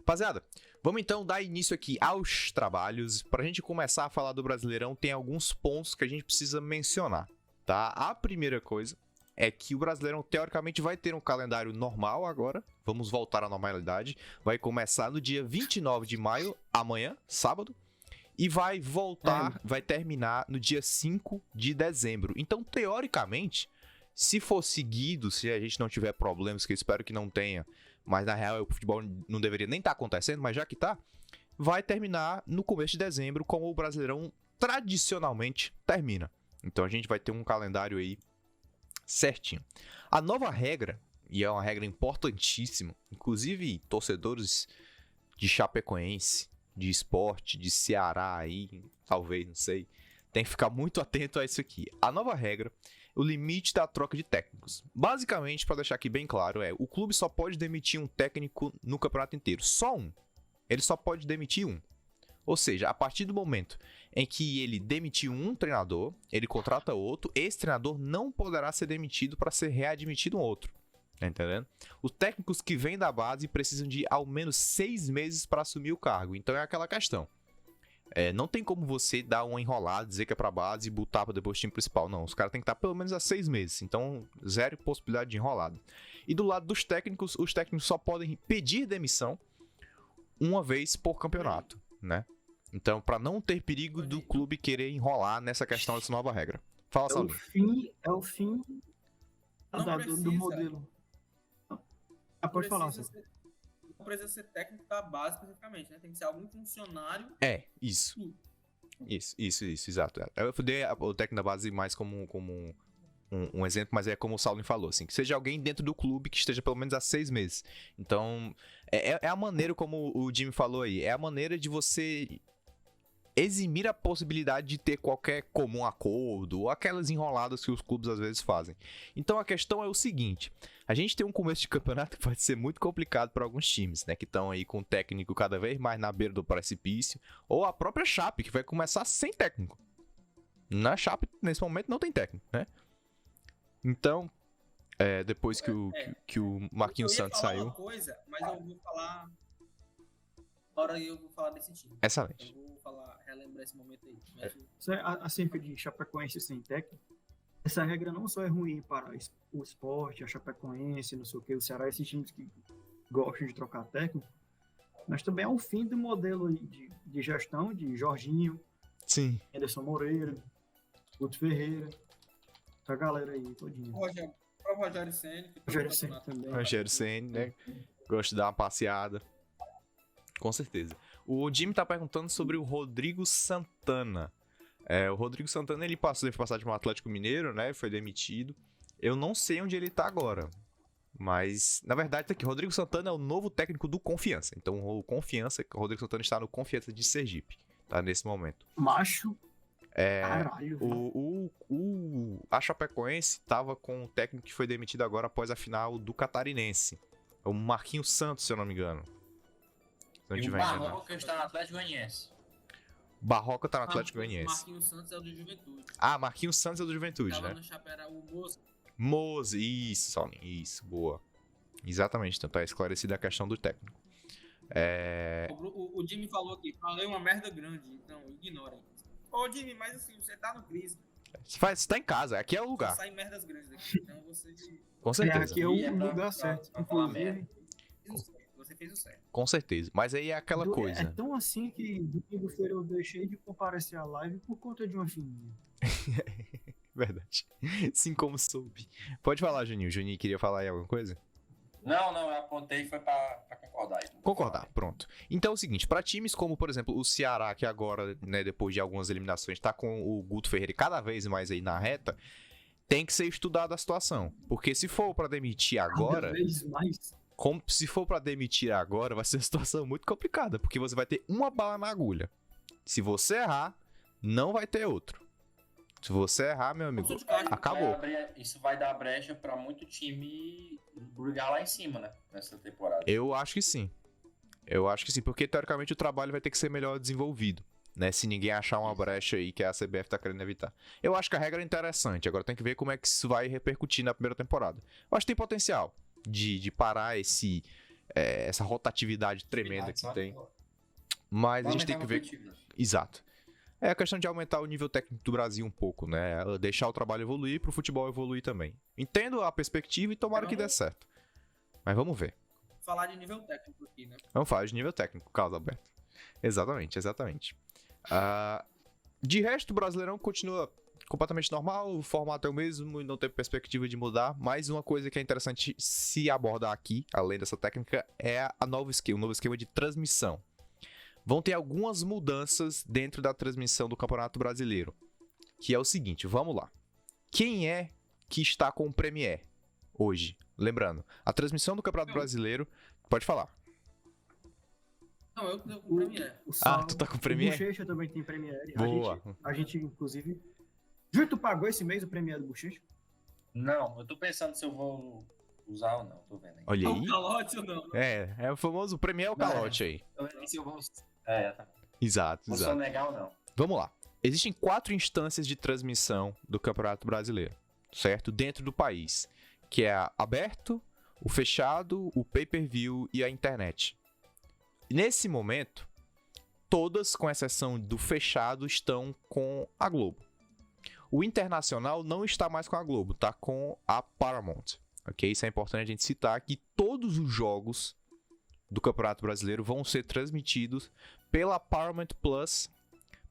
Rapaziada, vamos então dar início aqui aos trabalhos. Pra gente começar a falar do Brasileirão, tem alguns pontos que a gente precisa mencionar, tá? A primeira coisa é que o Brasileirão, teoricamente, vai ter um calendário normal agora. Vamos voltar à normalidade. Vai começar no dia 29 de maio, amanhã, sábado. E vai voltar, vai terminar no dia 5 de dezembro. Então, teoricamente, se for seguido, se a gente não tiver problemas, que eu espero que não tenha, mas na real o futebol não deveria nem estar acontecendo, mas já que tá, vai terminar no começo de dezembro, como o Brasileirão tradicionalmente termina. Então a gente vai ter um calendário aí certinho. A nova regra, e é uma regra importantíssima, inclusive torcedores de Chapecoense, de Sport, de Ceará aí, talvez, não sei, tem que ficar muito atento a isso aqui. A nova regra, o limite da troca de técnicos. Basicamente, para deixar aqui bem claro, o clube só pode demitir um técnico no campeonato inteiro. Só um. Ele só pode demitir um. Ou seja, a partir do momento em que ele demitiu um treinador, ele contrata outro, esse treinador não poderá ser demitido para ser readmitido um outro. Tá entendendo? Os técnicos que vêm da base precisam de ao menos 6 meses para assumir o cargo. Então é aquela questão. Não tem como você dar uma enrolada, dizer que é pra base e botar pra depois do time principal. Não, os caras têm que estar pelo menos há 6 meses. Então, zero possibilidade de enrolada. E do lado dos técnicos, os técnicos só podem pedir demissão uma vez por campeonato, né? Então, pra não ter perigo do clube querer enrolar nessa questão dessa nova regra. Fala, Saulinho. É o fim do modelo. Pode falar, Saulo. Não precisa ser técnico da base especificamente, né? Tem que ser algum funcionário. Isso. Isso, exato. Eu dei o técnico da base mais como um exemplo, mas é como o Saulo falou, assim, que seja alguém dentro do clube que esteja pelo menos há 6 meses. Então, é a maneira, como o Jimmy falou aí, é a maneira de você eximir a possibilidade de ter qualquer comum acordo ou aquelas enroladas que os clubes às vezes fazem. Então a questão é o seguinte, a gente tem um começo de campeonato que pode ser muito complicado para alguns times, né, que estão aí com o técnico cada vez mais na beira do precipício, ou a própria Chape, que vai começar sem técnico. Na Chape, nesse momento, não tem técnico, né? Então, depois que o Marquinhos Santos saiu... Uma coisa, mas eu vou falar... Agora eu vou falar desse time. Excelente. Eu vou relembrar esse momento aí. Acerca de Chapecoense sem técnico, essa regra não só é ruim para o Sport, a Chapecoense, não sei o que, o Ceará, esses times que gostam de trocar técnico, mas também é o fim do modelo de gestão de Jorginho, sim, Anderson Moreira, Guto Ferreira, essa galera aí todinha. O Rogério Ceni. Rogério Ceni também. Rogério Ceni, né? Gosto de dar uma passeada. Com certeza. O Jimmy tá perguntando sobre o Rodrigo Santana. O Rodrigo Santana, ele foi passar de um Atlético Mineiro, né? Foi demitido. Eu não sei onde ele tá agora. Mas, na verdade, tá aqui. Rodrigo Santana é o novo técnico do Confiança. Então, o Rodrigo Santana está no Confiança de Sergipe. Tá nesse momento. Macho. Caralho. A Chapecoense tava com um técnico que foi demitido agora após a final do Catarinense. O Marquinhos Santos, se eu não me engano. E o Barroca está no Atlético Goianiense. Barroca tá no Atlético Goianiense. Marquinhos Santos é o do Juventude. Marquinhos Santos é do Juventude, tava né? No Chape era o Moza. Moza, isso, Saulinho, isso, boa. Exatamente, então tá esclarecida a questão do técnico. O Jimmy falou aqui, falei uma merda grande, então ignorem. Ô Jimmy, mas assim, você tá no crise. Você tá em casa, aqui é o lugar. Sai merdas grandes daqui, então você... Com certeza. Aqui é o lugar certo, inclusive. Você fez o certo. Com certeza, mas aí é aquela coisa. É tão assim que domingo-feira eu deixei de comparecer à live por conta de uma fininha. Verdade. Sim, como soube. Pode falar, Juninho. O Juninho queria falar aí alguma coisa? Não, eu apontei foi pra concordar. Concordar, pronto. Então é o seguinte, para times como, por exemplo, o Ceará, que agora, né, depois de algumas eliminações, tá com o Guto Ferreira cada vez mais aí na reta, tem que ser estudada a situação. Porque se for para demitir agora... Cada vez mais... Se for pra demitir agora, vai ser uma situação muito complicada, porque você vai ter uma bala na agulha. Se você errar, não vai ter outro. Se você errar, meu amigo, acabou. Isso vai dar brecha pra muito time brigar lá em cima, né? Nessa temporada. Eu acho que sim. Porque teoricamente o trabalho vai ter que ser melhor desenvolvido, né? Se ninguém achar uma brecha aí que a CBF tá querendo evitar. Eu acho que a regra é interessante, agora tem que ver como é que isso vai repercutir na primeira temporada. Eu acho que tem potencial de parar essa rotatividade tremenda que tem. Mas a gente tem que ver... Exato. É a questão de aumentar o nível técnico do Brasil um pouco, né? Deixar o trabalho evoluir pro futebol evoluir também. Entendo a perspectiva e tomara que dê certo. Mas vamos ver. Falar de nível técnico aqui, né? Vamos falar de nível técnico, Carlos Alberto. Exatamente. De resto, o Brasileirão continua completamente normal, o formato é o mesmo e não tem perspectiva de mudar. Mas uma coisa que é interessante se abordar aqui, além dessa técnica, é o novo esquema de transmissão. Vão ter algumas mudanças dentro da transmissão do Campeonato Brasileiro. Que é o seguinte, vamos lá. Quem é que está com o Premier hoje? Lembrando, a transmissão do Campeonato Brasileiro... Pode falar. Não, eu tenho com o Premier. Tu tá com o Premier? O Bochecha também tem Premier. Boa. A gente, inclusive... Júlio, tu pagou esse mês o Premier do Bochecha? Não, eu tô pensando se eu vou usar ou não. Tô vendo aí. Olha aí. É o calote ou não? É o famoso Premier é o calote aí. Tô vendo se eu vou... tá. Exato. Vou sonegar ou não. Vamos lá. Existem 4 instâncias de transmissão do Campeonato Brasileiro, certo? Dentro do país, que é aberto, o fechado, o pay-per-view e a internet. Nesse momento, todas, com exceção do fechado, estão com a Globo. O internacional não está mais com a Globo, tá com a Paramount. Ok? Isso é importante a gente citar que todos os jogos do Campeonato Brasileiro vão ser transmitidos pela Paramount Plus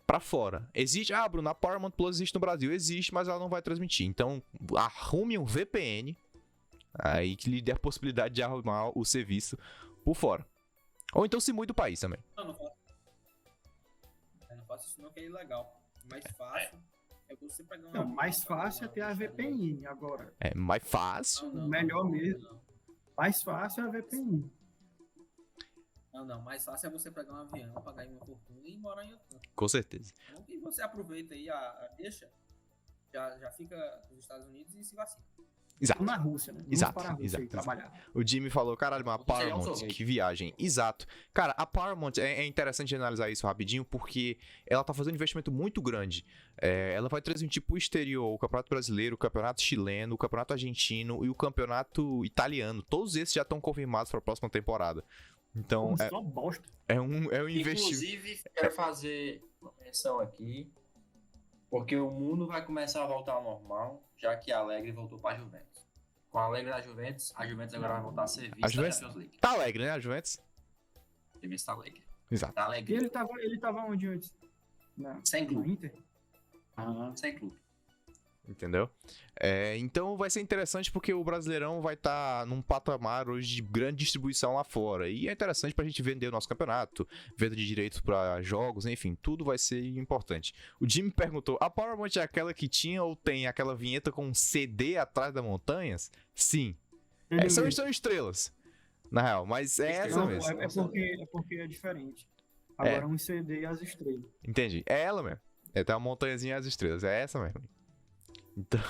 para fora. Existe, Bruno, a Paramount Plus existe no Brasil, existe, mas ela não vai transmitir. Então, arrume um VPN aí que lhe dê a possibilidade de arrumar o serviço por fora. Ou então se mude do país também. Não faço. Eu não faço isso não, que é ilegal. Mais fácil é você pegar uma... Não, mais fácil é ter a VPN agora. É mais fácil. Melhor mesmo. Mais fácil é a VPN. Não, mais fácil é você pegar um avião, pagar uma fortuna e morar em outro canto. Com certeza. Então, e você aproveita aí, deixa, já fica nos Estados Unidos e se vacina. Exato. Na Rússia, né? Exato, Para a Rússia exato. aí trabalhar. O Jimmy falou, caralho, mas a Paramount, que viagem. Exato. Cara, a Paramount, é interessante analisar isso rapidinho, porque ela tá fazendo um investimento muito grande. Ela vai transmitir pro exterior o Campeonato Brasileiro, o Campeonato Chileno, o Campeonato Argentino e o Campeonato Italiano. Todos esses já estão confirmados para a próxima temporada. Então, Isso é uma bosta. é um investimento. Inclusive, quero fazer uma menção aqui, porque o mundo vai começar a voltar ao normal, já que a Alegre voltou para a Juventus. Com a Alegre da Juventus, a Juventus agora vai voltar a ser vista A Juventus na Champions League. tá alegre, né, a Juventus? A Juventus tá alegre. Exato. Tá E alegre. ele tava onde antes? Sem Na clube. Inter? Sem clube. Entendeu? Então vai ser interessante porque o Brasileirão vai estar num patamar hoje de grande distribuição lá fora. E é interessante pra gente vender o nosso campeonato, venda de direitos pra jogos, enfim, tudo vai ser importante. O Jimmy perguntou, a Paramount é aquela que tinha ou tem aquela vinheta com um CD atrás das montanhas? Sim. São estrelas, na real, mas é essa Não, mesmo. é porque é diferente. Agora um CD e as estrelas. Entendi. É ela mesmo. Tem uma montanhazinha e as estrelas, é essa mesmo. Então,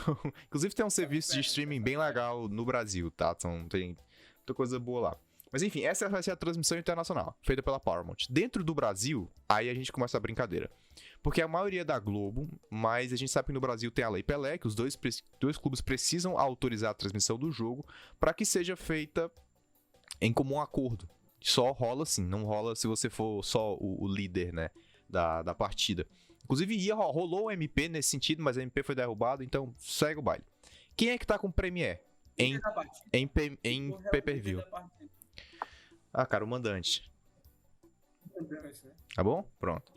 inclusive tem um serviço de streaming bem legal no Brasil, tá? Tem muita coisa boa lá. Mas enfim, essa vai ser a transmissão internacional, feita pela Paramount. Dentro do Brasil, aí a gente começa a brincadeira. Porque a maioria é da Globo, mas a gente sabe que no Brasil tem a Lei Pelé, que os dois clubes precisam autorizar a transmissão do jogo para que seja feita em comum acordo. Só rola assim, não rola se você for só o líder, né, da partida. Inclusive, rolou um MP nesse sentido, mas a MP foi derrubado, então segue o baile. Quem é que tá com Premier em pay-per-view? Cara, o mandante. Tá bom? Pronto.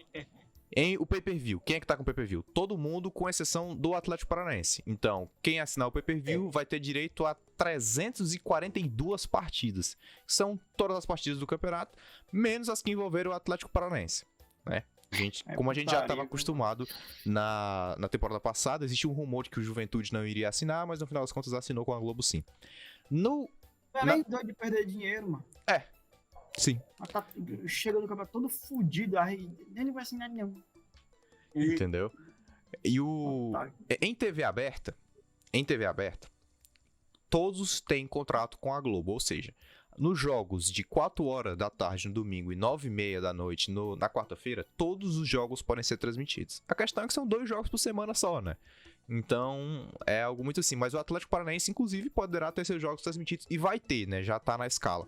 Em o pay-per-view, quem é que tá com pay-per-view? Todo mundo, com exceção do Atlético Paranaense. Então, quem assinar o pay-per-view vai ter direito a 342 partidas. São todas as partidas do campeonato, menos as que envolveram o Atlético Paranaense, né? Como a gente já estava acostumado na temporada passada, existia um rumor de que o Juventude não iria assinar, mas no final das contas assinou com a Globo sim. Nem doido de perder dinheiro, mano. Sim. Chega no campeonato todo fudido, aí nem vai assinar não. Entendeu? E em TV aberta, todos têm contrato com a Globo, ou seja, nos jogos de 4 horas da tarde no domingo e 9h30 da noite na quarta-feira, todos os jogos podem ser transmitidos. A questão é que são 2 jogos por semana só, né? Então, é algo muito assim. Mas o Atlético Paranaense, inclusive, poderá ter seus jogos transmitidos. E vai ter, né? Já tá na escala.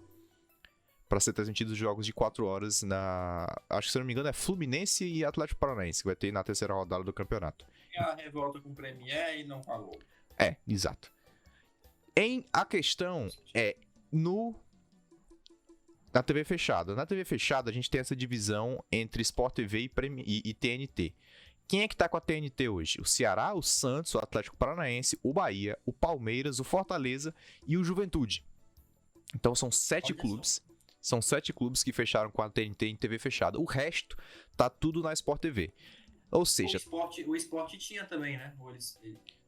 para ser transmitidos os jogos de 4 horas na... Acho que, se eu não me engano, é Fluminense e Atlético Paranaense, que vai ter na terceira rodada do campeonato. E a revolta com o Premier e não pagou. É, exato. A questão é na TV fechada. Na TV fechada, a gente tem essa divisão entre Sport TV e TNT. Quem é que tá com a TNT hoje? O Ceará, o Santos, o Atlético Paranaense, o Bahia, o Palmeiras, o Fortaleza e o Juventude. Então são 7 clubes. São 7 clubes que fecharam com a TNT em TV fechada. O resto tá tudo na Sport TV. Ou seja... O Sport tinha também, né?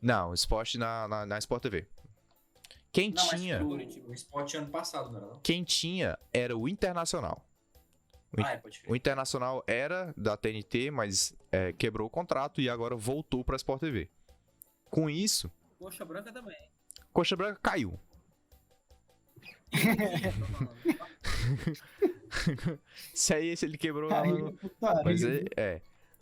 Não, o Sport na Sport TV. Quem tinha... O Sport ano passado, não era não? Quem tinha era o Internacional. Pode crer. O Internacional era da TNT, mas quebrou o contrato e agora voltou pra Sport TV. Com isso... Coxa Branca também. Coxa Branca caiu. Se ele quebrou... Mas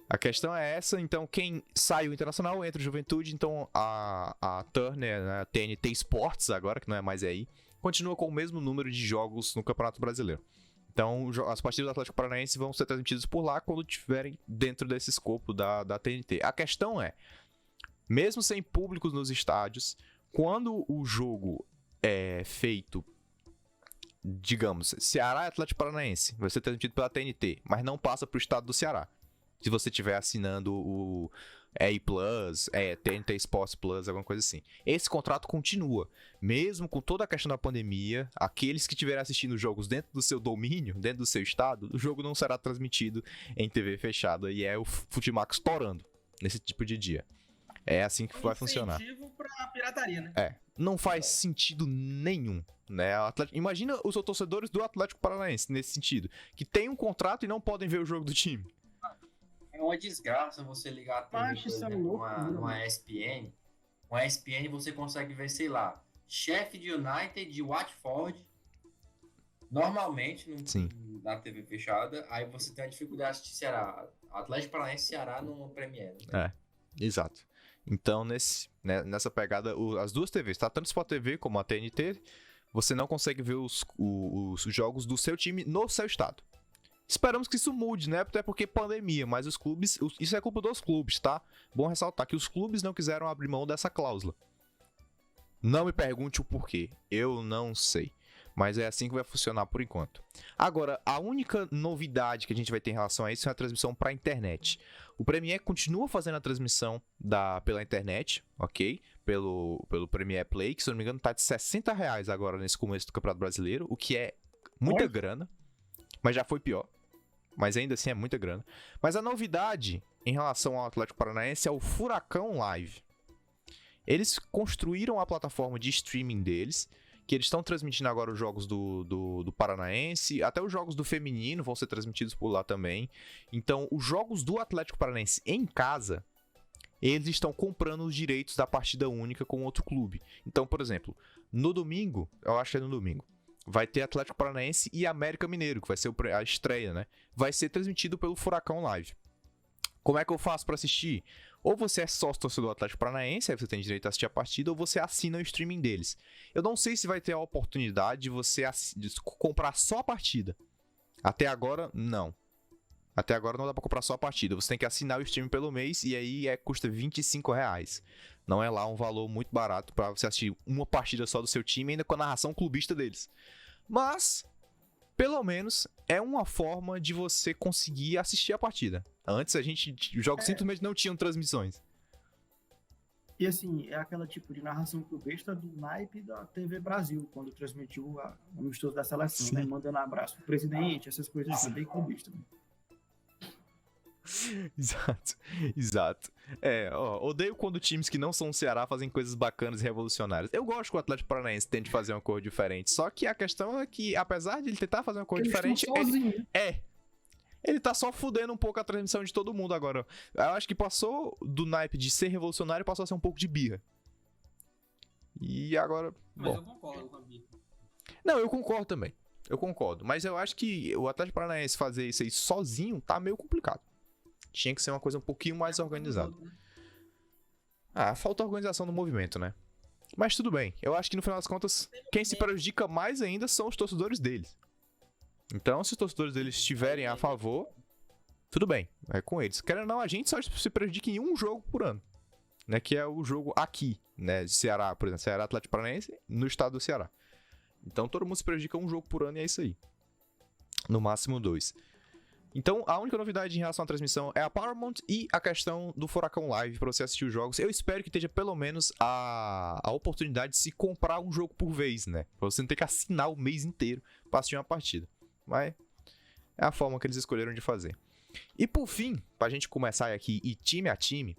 a questão é essa, então quem sai o Internacional entra o Juventude, então a Turner, né, a TNT Sports agora, que não é mais aí, continua com o mesmo número de jogos no Campeonato Brasileiro. Então as partidas do Atlético Paranaense vão ser transmitidas por lá quando estiverem dentro desse escopo da TNT. A questão é, mesmo sem públicos nos estádios, quando o jogo é feito, digamos, Ceará e Atlético Paranaense, vai ser transmitido pela TNT, mas não passa para o estado do Ceará. Se você estiver assinando o EI Plus, TNT Sports Plus, alguma coisa assim. Esse contrato continua. Mesmo com toda a questão da pandemia, aqueles que estiverem assistindo jogos dentro do seu domínio, dentro do seu estado, o jogo não será transmitido em TV fechada. E é o Futimax estourando nesse tipo de dia. É assim que vai funcionar. Incentivo pra pirataria, né? Não faz sentido nenhum, né? Imagina os torcedores do Atlético Paranaense nesse sentido, que tem um contrato e não podem ver o jogo do time. É uma desgraça você ligar a TV, por exemplo, numa ESPN. Uma ESPN você consegue ver, sei lá, Sheffield United de Watford, normalmente na TV fechada. Aí você tem a dificuldade de assistir Ceará, Atlético Paranaense e Ceará no Premier. Né? Exato. Então, nessa pegada, as duas TVs, tá? Tanto o Sport TV como a TNT, você não consegue ver os jogos do seu time no seu estado. Esperamos que isso mude, né? Até porque pandemia, mas os clubes... Isso é culpa dos clubes, tá? Bom ressaltar que os clubes não quiseram abrir mão dessa cláusula. Não me pergunte o porquê. Eu não sei. Mas é assim que vai funcionar por enquanto. Agora, a única novidade que a gente vai ter em relação a isso é a transmissão para a internet. O Premier continua fazendo a transmissão pela internet, ok? Pelo Premier Play, que se eu não me engano tá de R$60 agora nesse começo do Campeonato Brasileiro, o que é muita grana. Mas já foi pior. Mas ainda assim é muita grana. Mas a novidade em relação ao Atlético Paranaense é o Furacão Live. Eles construíram a plataforma de streaming deles, que eles estão transmitindo agora os jogos do Paranaense, até os jogos do feminino vão ser transmitidos por lá também. Então, os jogos do Atlético Paranaense em casa, eles estão comprando os direitos da partida única com outro clube. Então, por exemplo, no domingo, eu acho que é no domingo, vai ter Atlético Paranaense e América Mineiro, que vai ser a estreia, né? Vai ser transmitido pelo Furacão Live. Como é que eu faço para assistir? Ou você é sócio torcedor do Atlético Paranaense, aí você tem direito a assistir a partida, ou você assina o streaming deles. Eu não sei se vai ter a oportunidade de você comprar só a partida. Até agora, não. Até agora não dá pra comprar só a partida. Você tem que assinar o streaming pelo mês e aí custa R$25. Não é lá um valor muito barato pra você assistir uma partida só do seu time, ainda com a narração clubista deles. Mas, pelo menos, é uma forma de você conseguir assistir a partida. Antes, os jogos simplesmente não tinham transmissões. E assim, é aquela tipo de narração clubista do naipe da TV Brasil, quando transmitiu o amistoso da seleção, né? Mandando abraço pro presidente, essas coisas assim, bem clubista. Exato. Odeio quando times que não são o Ceará fazem coisas bacanas e revolucionárias. Eu gosto que o Atlético Paranaense tente fazer uma cor diferente, só que a questão é que, apesar de ele tentar fazer uma cor diferente, ele tá só fudendo um pouco a transmissão de todo mundo agora. Eu acho que passou do naipe de ser revolucionário e passou a ser um pouco de birra. E agora... Mas eu concordo com a birra. Não, eu concordo também. Eu concordo. Mas eu acho que o Atlético Paranaense fazer isso aí sozinho tá meio complicado. Tinha que ser uma coisa um pouquinho mais organizada. Falta organização no movimento, né? Mas tudo bem. Eu acho que no final das contas, quem se prejudica mais ainda são os torcedores deles. Então, se os torcedores deles estiverem a favor, tudo bem, é com eles. Querendo ou não, a gente só se prejudica em um jogo por ano, né? Que é o jogo aqui, né? Ceará, por exemplo, Ceará Atlético Paranaense, no estado do Ceará. Então, todo mundo se prejudica um jogo por ano e é isso aí. No máximo 2. Então, a única novidade em relação à transmissão é a Paramount e a questão do Furacão Live para você assistir os jogos. Eu espero que esteja pelo menos a oportunidade de se comprar um jogo por vez, né? Pra você não ter que assinar o mês inteiro para assistir uma partida. Mas é a forma que eles escolheram de fazer. E por fim, pra gente começar aqui e time a time,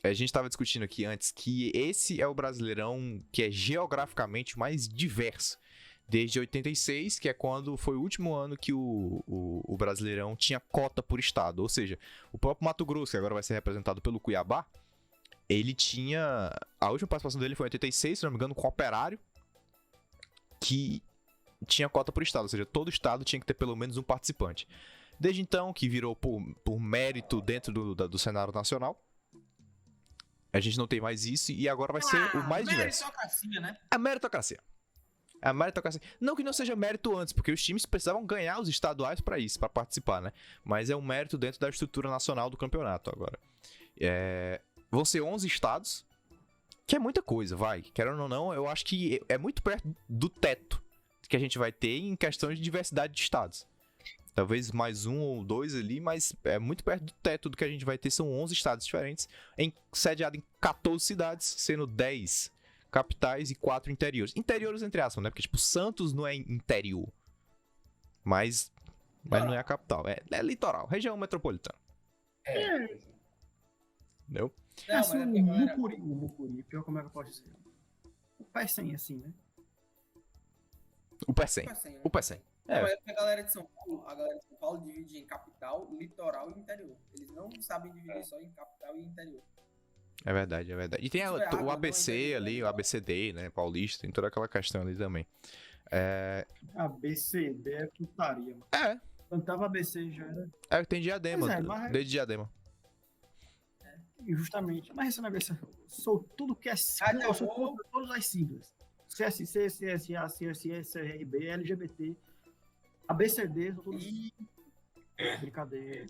a gente estava discutindo aqui antes que esse é o Brasileirão que é geograficamente mais diverso. Desde 86, que é quando foi o último ano que o Brasileirão tinha cota por estado. Ou seja, o próprio Mato Grosso, que agora vai ser representado pelo Cuiabá, ele tinha... A última participação dele foi em 86, se não me engano, com o Operário, que tinha cota por estado. Ou seja, todo estado tinha que ter pelo menos um participante. Desde então, que virou por mérito dentro do cenário nacional, a gente não tem mais isso e agora vai ser o mais diverso. Meritocracia, né? A meritocracia. A meritocracia. Não que não seja mérito antes, porque os times precisavam ganhar os estaduais para isso, para participar, né? Mas é um mérito dentro da estrutura nacional do campeonato agora. Vão ser 11 estados, que é muita coisa, vai. Querendo ou não, eu acho que é muito perto do teto que a gente vai ter em questão de diversidade de estados. Talvez mais um ou dois ali, mas é muito perto do teto do que a gente vai ter. São 11 estados diferentes, sediado em 14 cidades, sendo 10 capitais e 4 interiores. Interiores entre aspas, né? Porque, tipo, Santos não é interior. Mas não é a capital. É litoral, região metropolitana. Entendeu? Não, Assim, mas o Mucuri, pior como é que eu posso dizer? O Pecém, assim, né? O Pecém. O Pecém. Não, é porque a galera de São Paulo divide em capital, litoral e interior. Eles não sabem dividir só em capital e interior. É verdade, é verdade. E tem o ABC ali, o ABCD, né? Paulista, tem toda aquela questão ali também. ABCD é putaria, mano. É. Quando tava ABC já era. Tem Diadema, Mas desde Diadema. Justamente. Mas esse negócio, sou tudo que é eu sou contra todas as siglas. CSC, CSA, CSE, CRB, LGBT, ABCD, sou tudo. Brincadeira.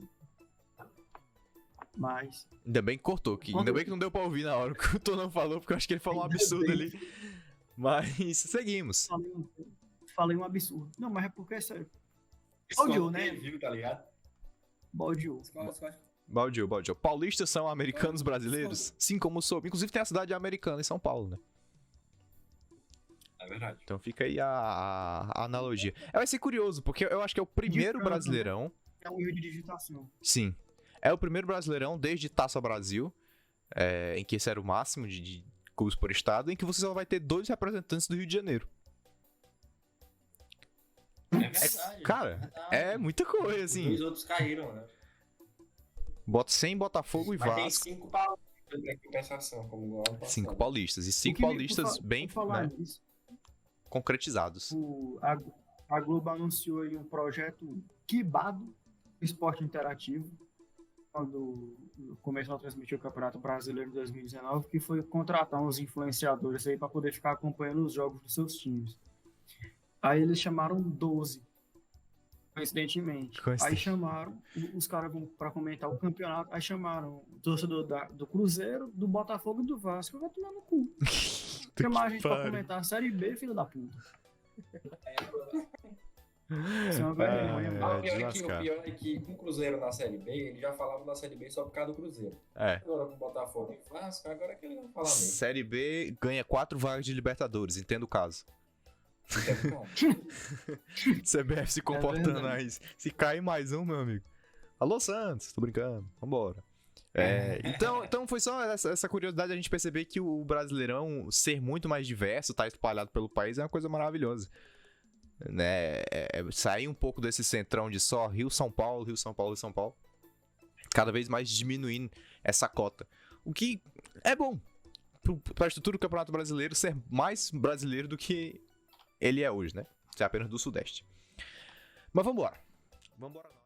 Mas. Ainda bem que cortou, ainda bem que não deu pra ouvir na hora que o Tô não falou, porque eu acho que ele falou um absurdo ali. Mas seguimos. Falei um absurdo. Não, mas é porque é sério. Baldiu, né? Tá ligado? Baldiu. Baldiu. Paulistas são americanos brasileiros? Sim, como soube. Inclusive tem a cidade americana em São Paulo, né? É verdade. Então fica aí a analogia. Vai ser curioso, porque eu acho que é o primeiro Brasileirão. É um erro de digitação. Sim. É o primeiro Brasileirão desde Taça Brasil, em que esse era o máximo de clubes por estado, em que você só vai ter 2 representantes do Rio de Janeiro. É verdade. Cara, é muita coisa, assim. Os outros caíram, né? Bota 100 Botafogo e Mas tem Vasco. 5 paulistas em compensação, como o ano passado. 5 paulistas. E 5 paulistas bem, né, concretizados. A Globo anunciou aí um projeto Quibado Esporte Interativo, quando começou a transmitir o Campeonato Brasileiro de 2019, que foi contratar uns influenciadores aí para poder ficar acompanhando os jogos dos seus times. Aí eles chamaram 12, coincidentemente. Aí chamaram, os caras vão para comentar o campeonato, aí chamaram o torcedor do Cruzeiro, do Botafogo e do Vasco. Eu vou tomar no cu. Chamar a gente para comentar a Série B, filho da puta. Isso é uma vergonha, o pior é que com o Cruzeiro na Série B, ele já falava da Série B só por causa do Cruzeiro. Agora com o Botafogo e Vasco, agora que ele não fala mesmo. Série B ganha 4 vagas de Libertadores, entendo o caso. CBF se comportando aí. Se cair mais um, meu amigo. Alô, Santos, tô brincando, vambora. Então foi só essa curiosidade de a gente perceber que o Brasileirão ser muito mais diverso, tá espalhado pelo país, é uma coisa maravilhosa. Né? Sair um pouco desse centrão de só Rio, São Paulo, Rio, São Paulo e São Paulo. Cada vez mais diminuindo essa cota. O que é bom pra estrutura do Campeonato Brasileiro ser mais brasileiro do que ele é hoje, né? Ser apenas do Sudeste. Mas vambora. Vambora não.